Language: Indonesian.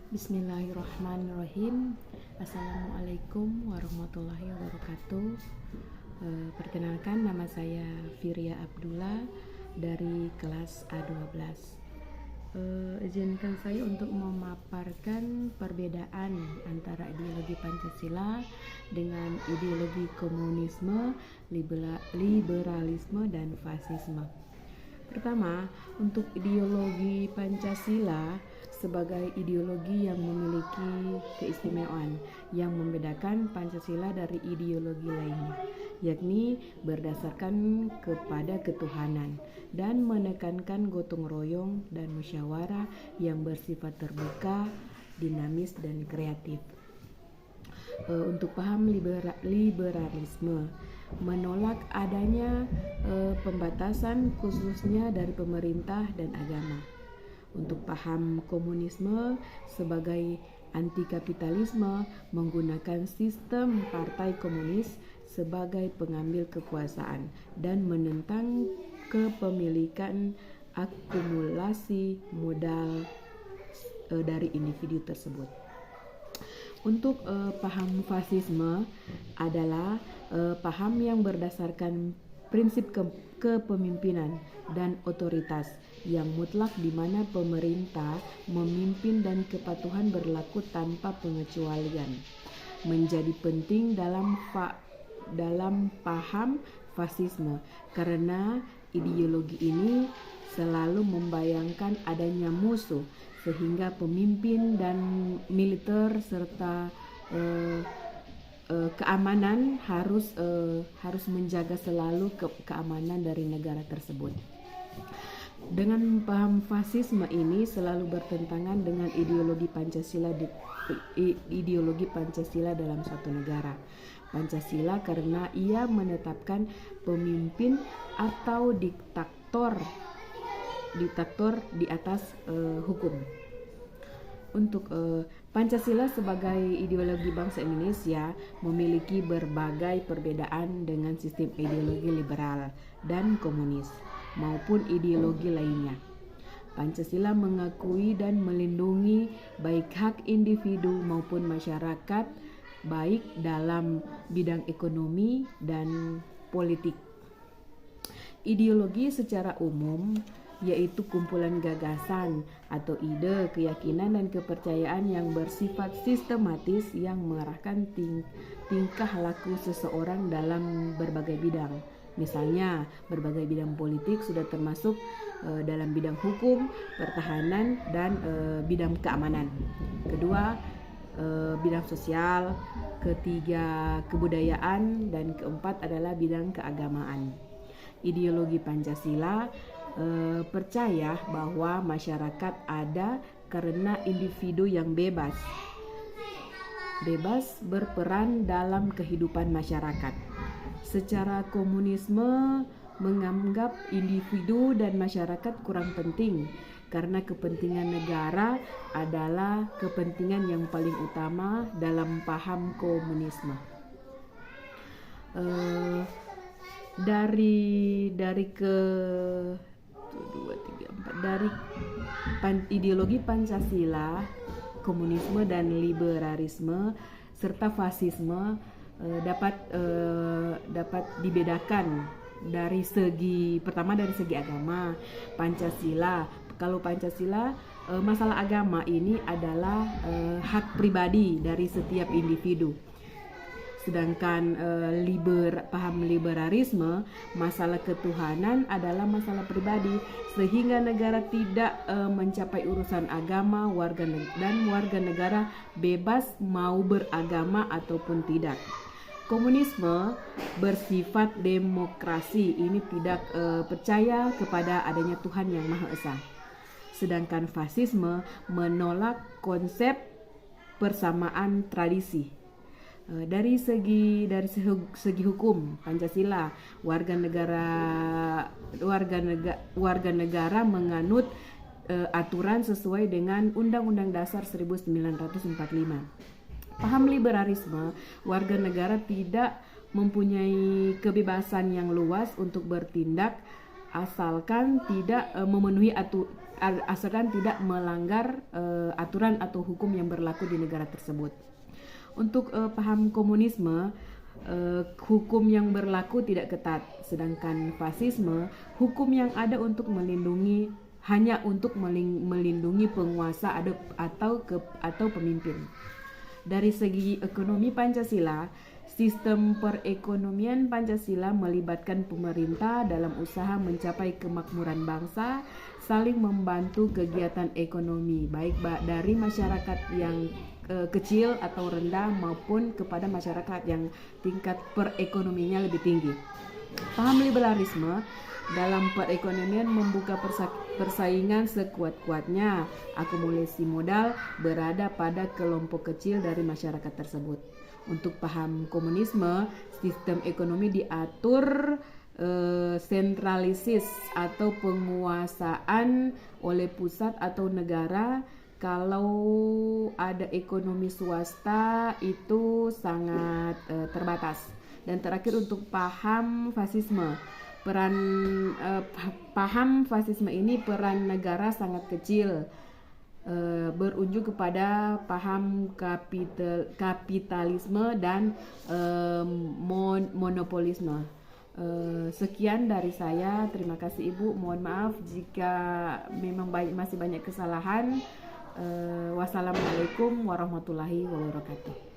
Bismillahirrahmanirrahim. Assalamualaikum warahmatullahi wabarakatuh. Perkenalkan, nama saya Firia Abdullah dari kelas A12. Izinkan saya untuk memaparkan perbedaan antara ideologi Pancasila dengan ideologi komunisme, liberalisme, dan fasisme. Pertama, untuk ideologi Pancasila sebagai ideologi yang memiliki keistimewaan yang membedakan Pancasila dari ideologi lainnya, yakni berdasarkan kepada ketuhanan dan menekankan gotong royong dan musyawarah yang bersifat terbuka, dinamis, dan kreatif. Untuk paham liberalisme, menolak adanya pembatasan khususnya dari pemerintah dan agama. Untuk paham komunisme sebagai anti kapitalisme, menggunakan sistem partai komunis sebagai pengambil kekuasaan dan menentang kepemilikan akumulasi modal dari individu tersebut. Untuk paham fasisme adalah paham yang berdasarkan prinsip kepemimpinan dan otoritas yang mutlak, di mana pemerintah memimpin dan kepatuhan berlaku tanpa pengecualian. Menjadi penting dalam paham fasisme karena ideologi ini selalu membayangkan adanya musuh, sehingga pemimpin dan militer serta keamanan harus menjaga selalu keamanan dari negara tersebut. Dengan paham fasisme ini selalu bertentangan dengan ideologi Pancasila dalam suatu negara. Pancasila karena ia menetapkan pemimpin atau diktator di atas hukum. Untuk Pancasila sebagai ideologi bangsa Indonesia memiliki berbagai perbedaan dengan sistem ideologi liberal dan komunis maupun ideologi lainnya. Pancasila mengakui dan melindungi baik hak individu maupun masyarakat, baik dalam bidang ekonomi dan politik. Ideologi secara umum yaitu kumpulan gagasan atau ide, keyakinan, dan kepercayaan yang bersifat sistematis yang mengarahkan tingkah laku seseorang dalam berbagai bidang. Misalnya, berbagai bidang politik sudah termasuk dalam bidang hukum, pertahanan, dan bidang keamanan. Kedua, bidang sosial. Ketiga, kebudayaan. Dan keempat adalah bidang keagamaan. Ideologi Pancasila percaya bahwa masyarakat ada karena individu yang bebas berperan dalam kehidupan masyarakat. Secara komunisme menganggap individu dan masyarakat kurang penting karena kepentingan negara adalah kepentingan yang paling utama dalam paham komunisme. Dari ideologi Pancasila, komunisme dan liberalisme serta fasisme dapat dibedakan dari segi agama. Kalau Pancasila, masalah agama ini adalah hak pribadi dari setiap individu. Sedangkan paham liberalisme, masalah ketuhanan adalah masalah pribadi, sehingga negara tidak mencapai urusan agama, warga negara bebas mau beragama ataupun tidak. Komunisme bersifat demokrasi, ini tidak percaya kepada adanya Tuhan yang Maha Esa. Sedangkan fasisme menolak konsep persamaan tradisi. Dari segi hukum Pancasila, warga negara menganut aturan sesuai dengan Undang-Undang Dasar 1945. Paham liberalisme, warga negara tidak mempunyai kebebasan yang luas untuk bertindak asalkan tidak asalkan tidak melanggar aturan atau hukum yang berlaku di negara tersebut. Untuk paham komunisme, hukum yang berlaku tidak ketat, sedangkan fasisme, hukum yang ada hanya untuk melindungi penguasa atau pemimpin. Dari segi ekonomi Pancasila, sistem perekonomian Pancasila melibatkan pemerintah dalam usaha mencapai kemakmuran bangsa, saling membantu kegiatan ekonomi, baik dari masyarakat yang kecil atau rendah maupun kepada masyarakat yang tingkat perekonomiannya lebih tinggi. Paham liberalisme dalam perekonomian membuka persaingan sekuat-kuatnya. Akumulasi modal berada pada kelompok kecil dari masyarakat tersebut. Untuk paham komunisme, sistem ekonomi diatur sentralisis atau penguasaan oleh pusat atau negara. Kalau ada ekonomi swasta itu sangat terbatas. Dan terakhir untuk paham fasisme. Paham fasisme ini peran negara sangat kecil, berujung kepada paham kapitalisme dan monopolisme. Sekian dari saya, terima kasih Ibu, mohon maaf jika memang masih banyak kesalahan. Wassalamualaikum warahmatullahi wabarakatuh.